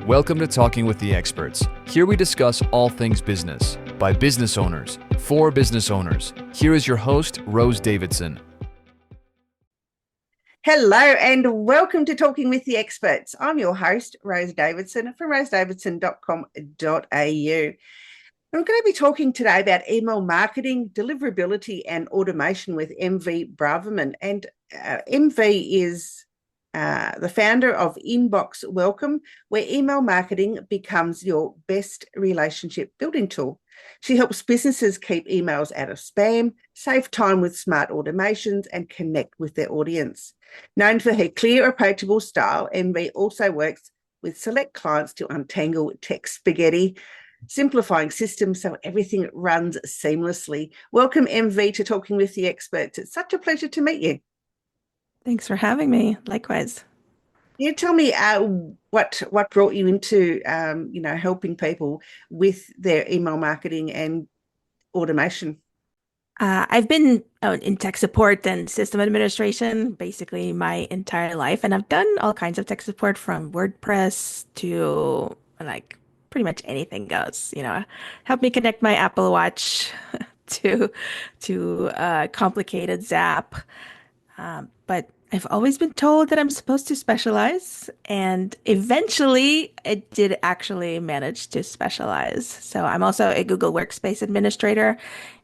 Welcome to Talking with the Experts. Here we discuss all things business, by business owners, for business owners. Here is your host, Rose Davidson. Hello and welcome to Talking with the Experts. I'm your host, Rose Davidson from rosedavidson.com.au. I'm going to be talking today about email marketing, deliverability and automation with MV Braverman. And MV is the founder of Inbox Welcome, where email marketing becomes your best relationship building tool. She helps businesses keep emails out of spam, save time with smart automations, and connect with their audience. Known for her clear, approachable style, MV also works with select clients to untangle tech spaghetti, simplifying systems so everything runs seamlessly. Welcome, MV, to Talking with the Experts. It's such a pleasure to meet you. Thanks for having me. Likewise. You tell me what brought you into helping people with their email marketing and automation. I've been in tech support and system administration basically my entire life, and I've done all kinds of tech support from WordPress to like pretty much anything goes. Help me connect my Apple Watch to complicated Zap. But I've always been told that I'm supposed to specialize, and eventually it did actually manage to specialize. So I'm also a Google Workspace administrator,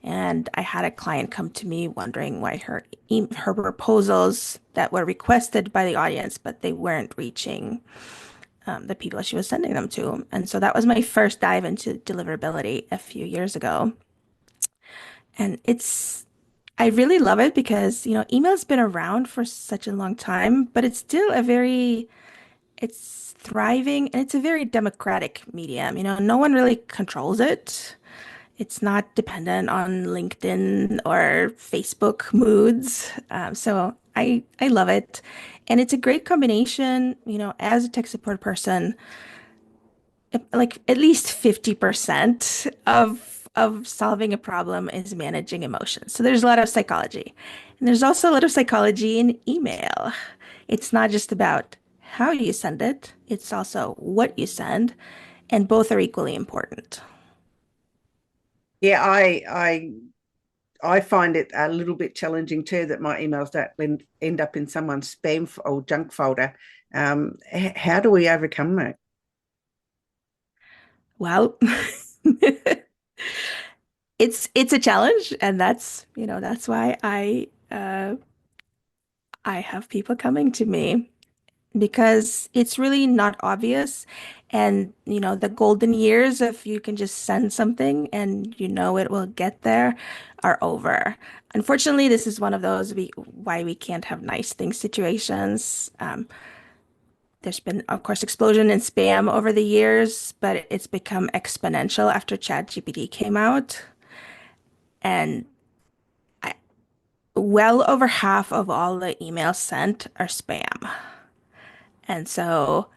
and I had a client come to me wondering why her proposals that were requested by the audience, but they weren't reaching the people she was sending them to. And so that was my first dive into deliverability a few years ago. And I really love it because, email's been around for such a long time, but it's still it's thriving and it's a very democratic medium. No one really controls it. It's not dependent on LinkedIn or Facebook moods. So I love it. And it's a great combination, as a tech support person, like at least 50% of solving a problem is managing emotions. So there's a lot of psychology. And there's also a lot of psychology in email. It's not just about how you send it, it's also what you send, and both are equally important. Yeah, I find it a little bit challenging too that my emails don't end up in someone's spam or junk folder. How do we overcome that? Well, it's a challenge, and that's why I have people coming to me because it's really not obvious. And, the golden years of you can just send something and it will get there are over. Unfortunately, this is one of those why we can't have nice things situations. There's been, of course, explosion in spam over the years, but it's become exponential after ChatGPT came out. And well over half of all the emails sent are spam. And so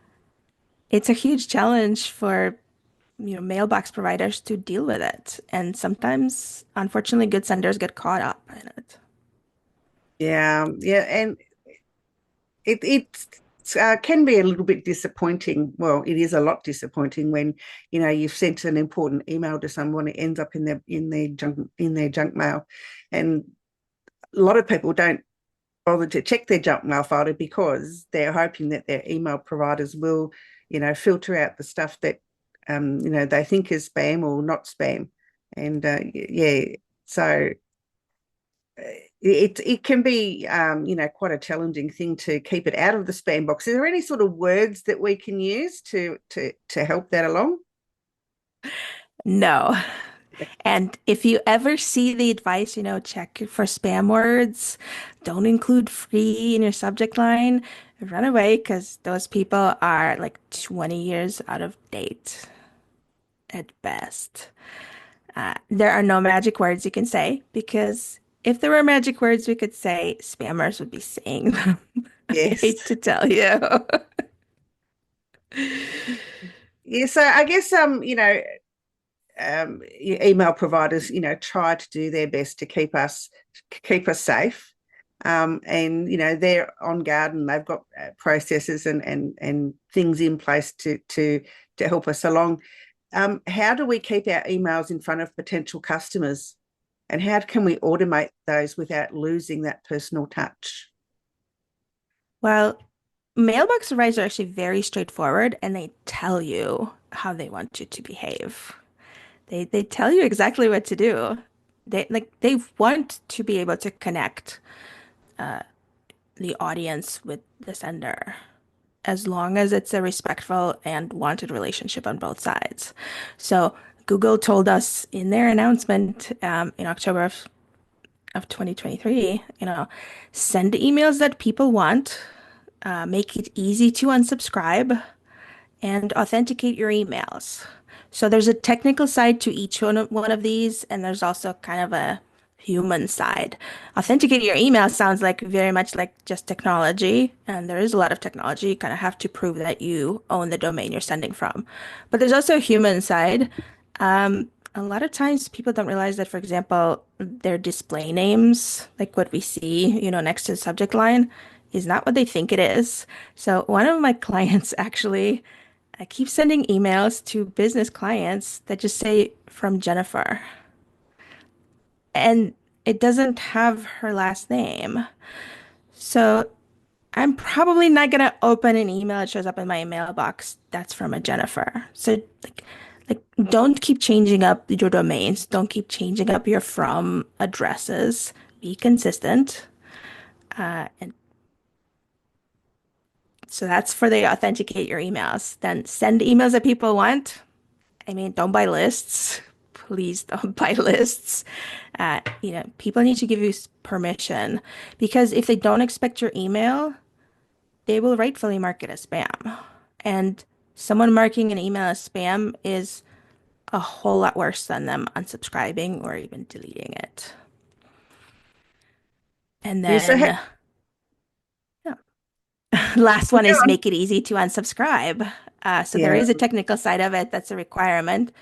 it's a huge challenge for mailbox providers to deal with it. And sometimes, unfortunately, good senders get caught up in it. Yeah, and it can be a little bit disappointing. Well, it is a lot disappointing when you've sent an important email to someone, it ends up in their junk mail, and a lot of people don't bother to check their junk mail folder because they're hoping that their email providers will, filter out the stuff that they think is spam or not spam, and so it can be quite a challenging thing to keep it out of the spam box. Is there any sort of words that we can use to help that along? No. And if you ever see the advice, check for spam words, don't include free in your subject line, run away because those people are like 20 years out of date at best. There are no magic words you can say because if there were magic words we could say, spammers would be saying them. I hate Yes. to tell you. Yeah, so I guess email providers, try to do their best to keep us safe. And they're on guard and they've got processes and things in place to help us along. How do we keep our emails in front of potential customers, and how can we automate those without losing that personal touch? Well, mailbox arrays are actually very straightforward and they tell you how they want you to behave. They tell you exactly what to do. They want to be able to connect the audience with the sender as long as it's a respectful and wanted relationship on both sides. So Google told us in their announcement in October of 2023, send emails that people want, make it easy to unsubscribe, and authenticate your emails. So there's a technical side to each one of these, and there's also kind of a human side. Authenticate your email sounds like very much like just technology, and there is a lot of technology. You kind of have to prove that you own the domain you're sending from. But there's also a human side. A lot of times people don't realize that, for example, their display names, like what we see, next to the subject line, is not what they think it is. So one of my clients actually I keep sending emails to business clients that just say from Jennifer, and it doesn't have her last name. So I'm probably not gonna open an email that shows up in my mailbox that's from a Jennifer. So like don't keep changing up your domains. Don't keep changing up your from addresses. Be consistent. And so that's for the authenticate your emails. Then send emails that people want. I mean, don't buy lists. Please don't buy lists. People need to give you permission because if they don't expect your email, they will rightfully mark it as spam. And someone marking an email as spam is a whole lot worse than them unsubscribing or even deleting it. And Yeah, so then, yeah. Last one is make it easy to unsubscribe. So there yeah, is a technical side of it that's a requirement.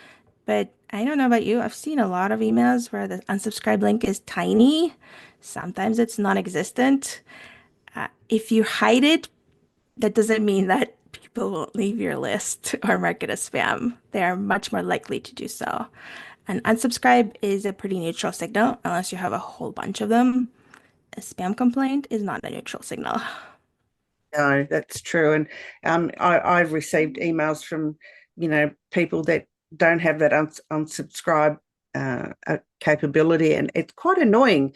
But I don't know about you. I've seen a lot of emails where the unsubscribe link is tiny. Sometimes it's non-existent. If you hide it, that doesn't mean that people won't leave your list or mark it as spam. They are much more likely to do so. And unsubscribe is a pretty neutral signal unless you have a whole bunch of them. A spam complaint is not a neutral signal. no, that's true. And I've received emails from, people that don't have that unsubscribe capability, and it's quite annoying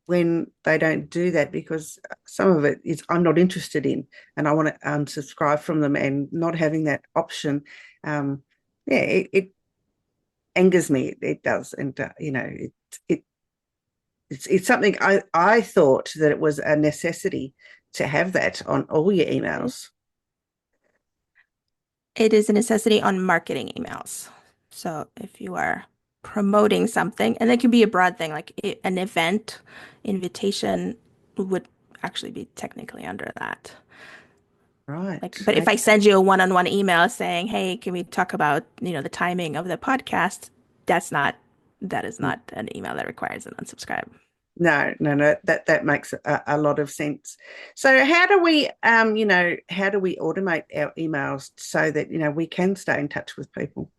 when they don't do that because some of it is I'm not interested in, and I want to unsubscribe from them, and not having that option, yeah, it angers me. It does, and it it's something I thought that it was a necessity to have that on all your emails. It is a necessity on marketing emails. So if you are promoting something, and it can be a broad thing, like an event invitation would actually be technically under that. Right. But if I Okay. send you a one-on-one email saying, "Hey, can we talk about, the timing of the podcast?" That is not an email that requires an unsubscribe. No, no, no. That makes a lot of sense. So how do we how do we automate our emails so that we can stay in touch with people?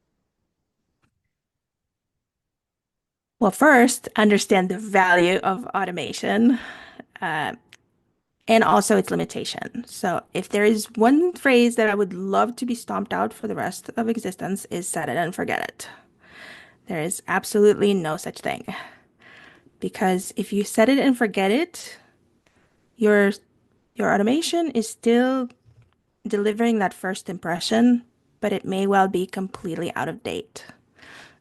Well, first, understand the value of automation. Uh, and also its limitation. So if there is one phrase that I would love to be stomped out for the rest of existence is set it and forget it. There is absolutely no such thing. Because if you set it and forget it, your your automation is still delivering that first impression, but it may well be completely out of date.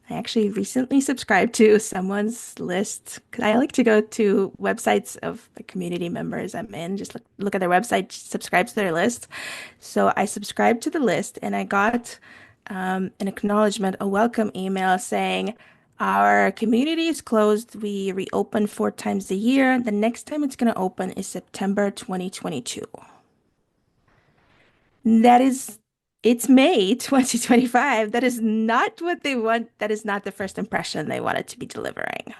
I actually recently subscribed to someone's list because I like to go to websites of the community members I'm in, just look at their website, subscribe to their list. So I subscribed to the list and I got an acknowledgement, a welcome email saying, our community is closed. We reopen 4 times a year. The next time it's going to open is September 2022. That is, it's May 2025. That is not what they want. That is not the first impression they wanted to be delivering.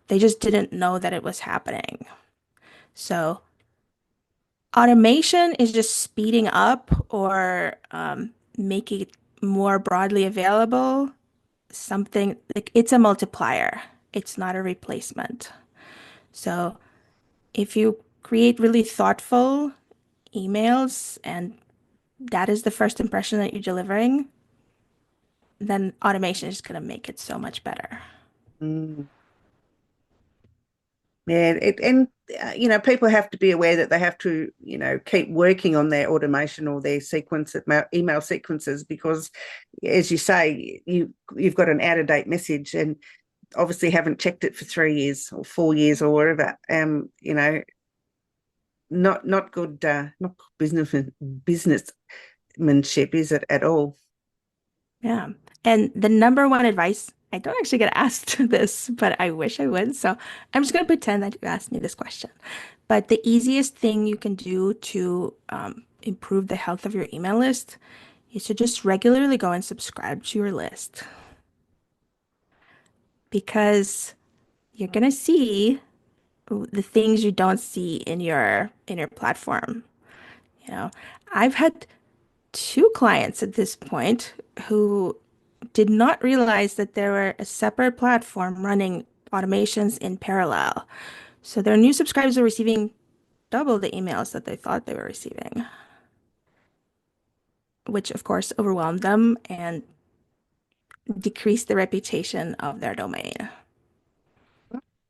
They just didn't know that it was happening. So automation is just speeding up or making it more broadly available. Something like it's a multiplier. It's not a replacement. So if you create really thoughtful emails and that is the first impression that you're delivering, then automation is going to make it so much better. Mm. Yeah, and people have to be aware that they have to, keep working on their automation or their email sequences because, as you say, you've got an out of date message and obviously haven't checked it for 3 years or 4 years or whatever. Not good, not good businessmanship, is it at all? Yeah. And the number one advice, I don't actually get asked this, but I wish I would. So I'm just going to pretend that you asked me this question. But the easiest thing you can do to improve the health of your email list is to just regularly go and subscribe to your list because you're going to see the things you don't see in your platform. You know, I've had two clients at this point who did not realize that there were a separate platform running automations in parallel. So their new subscribers are receiving double the emails that they thought they were receiving, which of course overwhelmed them and decreased the reputation of their domain.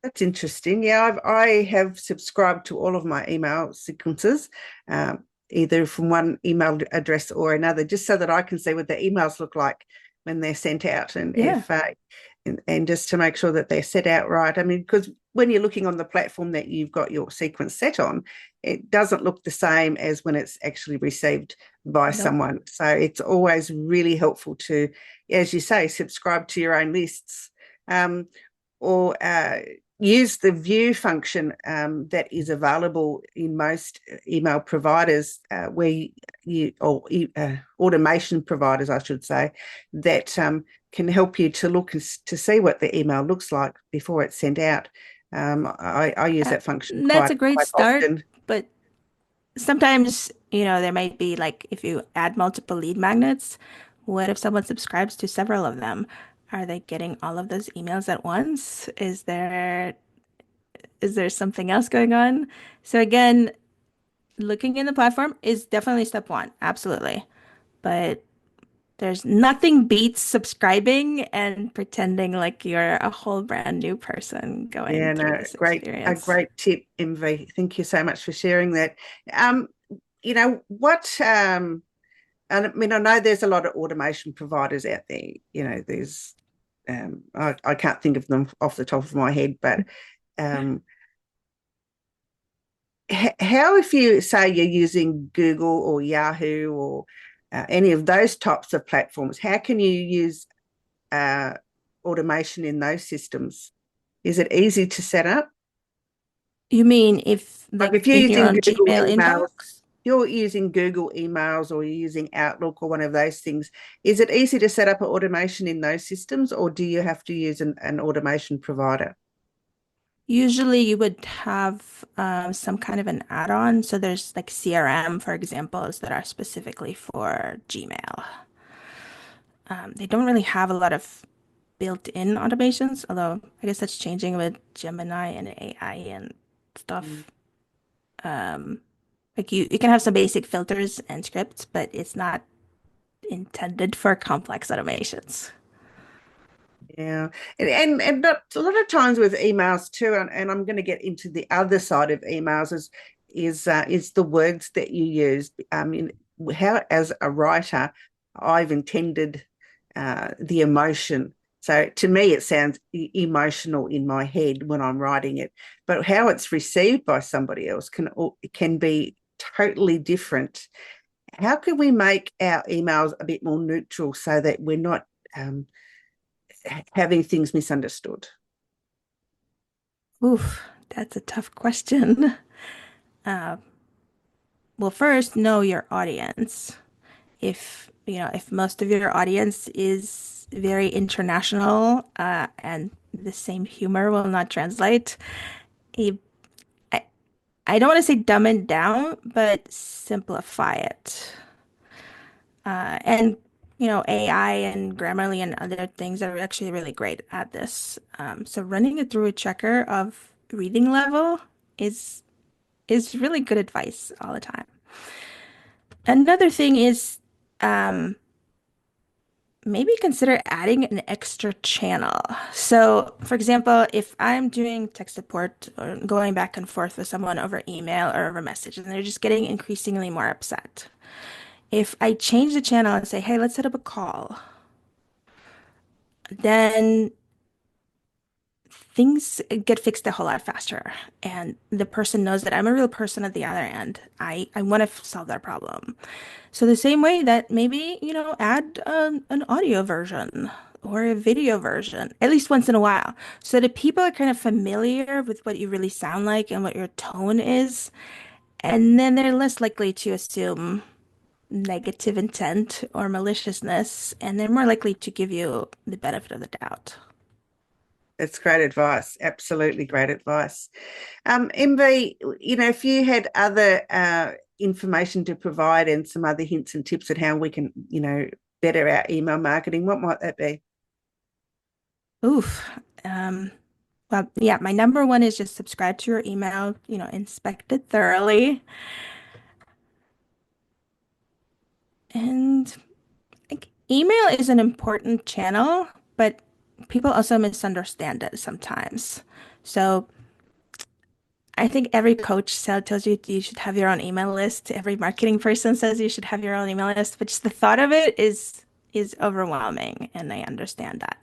That's interesting. Yeah, I have subscribed to all of my email sequences, either from one email address or another, just so that I can see what the emails look like when they're sent out, and Yeah. if and just to make sure that they're set out right. I mean, because when you're looking on the platform that you've got your sequence set on, it doesn't look the same as when it's actually received by Nope. someone. So it's always really helpful to, as you say, subscribe to your own lists. Or use the view function that is available in most email providers, where automation providers, I should say, that can help you to look to see what the email looks like before it's sent out. I use Uh, that function that's a great quite start, often. but sometimes, there might be like if you add multiple lead magnets, what if someone subscribes to several of them? Are they getting all of those emails at once? Is there something else going on? So again, looking in the platform is definitely step one, absolutely. But there's nothing beats subscribing and pretending like you're a whole brand new person going Yeah, through no, this a experience. great tip, MV. Thank you so much for sharing that. Um, what and I mean, I know there's a lot of automation providers out there. There's I can't think of them off the top of my head, but um, how, if you say you're using Google or Yahoo or any of those types of platforms, how can you use uh, automation in those systems? Is it easy to set up? You mean if Like like if you're in your using own Google Gmail emails, inbox? you're using Google emails or you're using Outlook or one of those things, is it easy to set up an automation in those systems, or do you have to use an automation provider? Usually you would have some kind of an add-on. So there's like CRM, for examples, that are specifically for Gmail. They don't really have a lot of built-in automations, although I guess that's changing with Gemini and AI and stuff. Like you can have some basic filters and scripts, but it's not intended for complex automations. Yeah, and not, a lot of times with emails too, and I'm going to get into the other side of emails is the words that you use. How, as a writer, I've intended the emotion. So to me, it sounds emotional in my head when I'm writing it, but how it's received by somebody else can be totally different. How can we make our emails a bit more neutral so that we're not um, having things misunderstood? Oof, that's a tough question. Well, first, know your audience. If most of your audience is very international, and the same humor will not translate. A, I, I don't want to say dumb it down, but simplify it. And AI and Grammarly and other things are actually really great at this. So running it through a checker of reading level is is really good advice all the time. Another thing is um, maybe consider adding an extra channel. So, for example, if I'm doing tech support or going back and forth with someone over email or over message, and they're just getting increasingly more upset, if I change the channel and say, hey, let's set up a call, then things get fixed a whole lot faster. And the person knows that I'm a real person at the other end. I want to solve their problem. So the same way that maybe, add an audio version or a video version, at least once in a while, so that people are kind of familiar with what you really sound like and what your tone is. And then they're less likely to assume negative intent or maliciousness, and they're more likely to give you the benefit of the doubt. That's great advice. Absolutely great advice. MV, if you had other information to provide and some other hints and tips at how we can, better our email marketing, what might that be? Oof. Well, yeah, my number one is just subscribe to your email, inspect it thoroughly. And like, email is an important channel, but people also misunderstand it sometimes. So I think every coach tells you you should have your own email list. Every marketing person says you should have your own email list, but just the thought of it is overwhelming, and I understand that.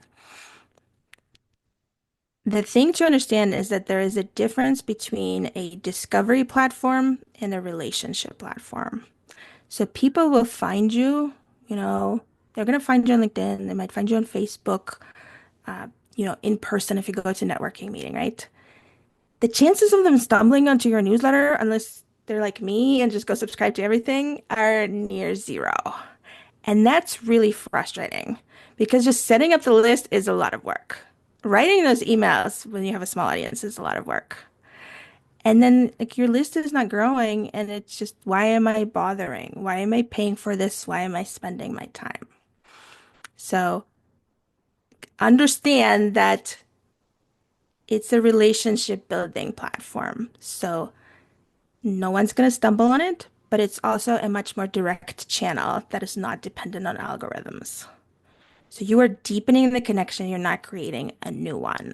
The thing to understand is that there is a difference between a discovery platform and a relationship platform. So people will find you, they're going to find you on LinkedIn, they might find you on Facebook, uh, in person if you go to a networking meeting, right? The chances of them stumbling onto your newsletter, unless they're like me and just go subscribe to everything, are near zero. And that's really frustrating because just setting up the list is a lot of work. Writing those emails when you have a small audience is a lot of work. And then like your list is not growing and it's just, why am I bothering? Why am I paying for this? Why am I spending my time? So understand that it's a relationship building platform. So no one's going to stumble on it, but it's also a much more direct channel that is not dependent on algorithms. So you are deepening the connection, you're not creating a new one.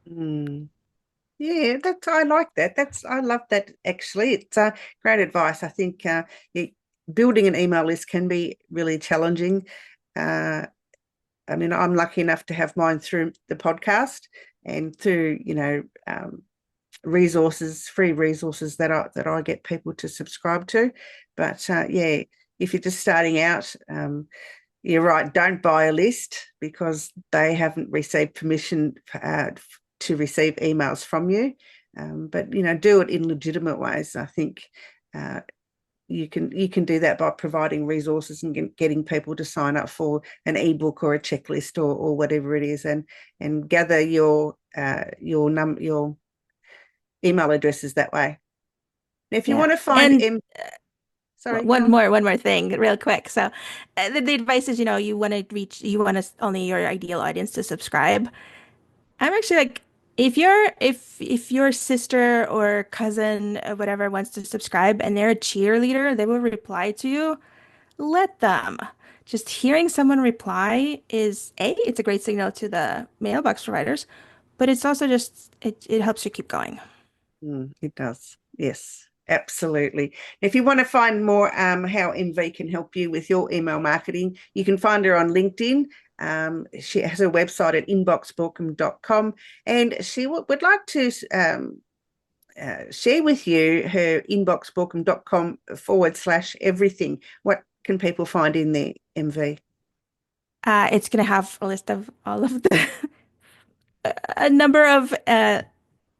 Mm. Yeah, I like that. I love that actually. It's great advice. I think building an email list can be really challenging. Uh, I mean, I'm lucky enough to have mine through the podcast and through, resources, free resources that I get people to subscribe to. But yeah, if you're just starting out, you're right. Don't buy a list because they haven't received permission to receive emails from you. But do it in legitimate ways. I think uh, you can do that by providing resources and getting people to sign up for an ebook or a checklist or whatever it is, and gather your email addresses that way. If you Yeah. want to find And sorry, go one on. more thing, real quick. So the advice is, you want only your ideal audience to subscribe. I'm actually like, if your sister or cousin or whatever wants to subscribe and they're a cheerleader, they will reply to you. Let them. Just hearing someone reply is it's a great signal to the mailbox providers, but it's also just it helps you keep going. It does. Yes, absolutely. If you want to find more how MV can help you with your email marketing, you can find her on LinkedIn. She has a website at inboxborkum.com, and she would like to share with you her inboxborkum.com/everything. What can people find in there, MV? It's gonna have a list of all of the a number of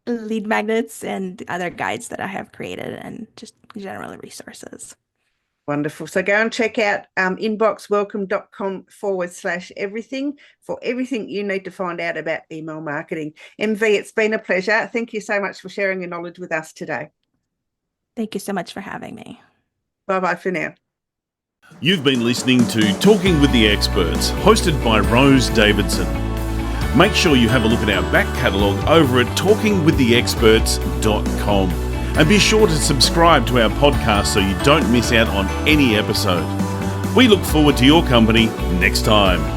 lead magnets and other guides that I have created and just general resources. Wonderful. So go and check out inboxwelcome.com/everything for everything you need to find out about email marketing. MV, it's been a pleasure. Thank you so much for sharing your knowledge with us today. Thank you so much for having me. Bye-bye for now. You've been listening to Talking with the Experts, hosted by Rose Davidson. Make sure you have a look at our back catalogue over at talkingwiththeexperts.com. And be sure to subscribe to our podcast so you don't miss out on any episode. We look forward to your company next time.